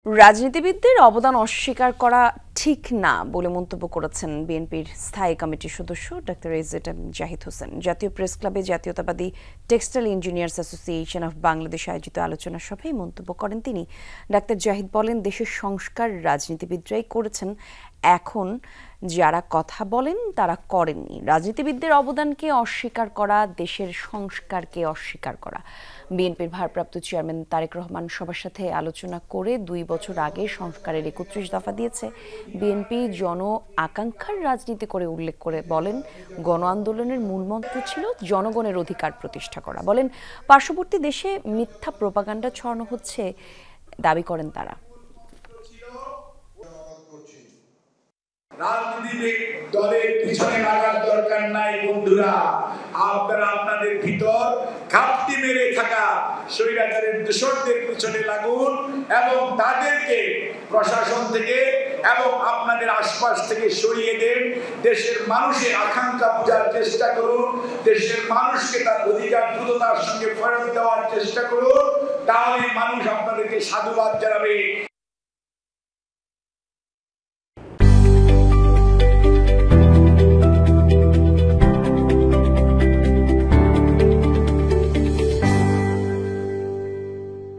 রাজনীতিবিদদের অবদান অস্বীকার করা ঠিক না বলে মন্তব্য করেছেন বিএনপির স্থায়ী কমিটির সদস্য ডাক্তার এজেড জাহিদ হোসেন। জাতীয় প্রেস ক্লাবে জাতীয়তাবাদী textile engineers association of Bangladesh আয়োজিত আলোচনা সভায় মন্তব্য করেন তিনি। ডাক্তার জাহিদ বলেন, দেশের সংস্কার রাজনীতিবিদরাই করেছেন, এখন যারা কথা বলেন তারা করেননি। রাজনীতিবিদদের অবদানকে অস্বীকার করা দেশের সংস্কারকে অস্বীকার করা। বিএনপির ভারপ্রাপ্ত চেয়ারম্যান তারেক রহমান সবার সাথে আলোচনা করে 2 বছর আগে সংস্কারের 31 দফা দিয়েছে। বিএনপি জন আকাঙ্ক্ষার রাজনীতি করে উল্লেখ করে বলেন, গণ আন্দোলনের মূলমন্ত্র ছিল জনগণের অধিকার প্রতিষ্ঠা করা। বলেন, পার্শ্ববর্তী দেশে মিথ্যা প্রোপাগান্ডা ছড়ানো হচ্ছে দাবি করেন তারা। রাজনীতিতে দলের পিছনে লাগার দরকার নাই বন্ধুরা, আপনারা আপনাদের ভিতর ঘাপটি মেরে থাকা স্বৈরাচারের দোসরদের পিছনে লাগুন এবং তাদেরকে প্রশাসন থেকে এবং আপনাদের আশপাশ থেকে সরিয়ে দেন। দেশের মানুষের আকাঙ্ক্ষা বোঝার চেষ্টা করুন, দেশের মানুষকে তার অধিকার দ্রুততার সঙ্গে ফেরত দেওয়ার চেষ্টা করুন, তাহলে মানুষ আপনাদেরকে সাধুবাদ জানাবে।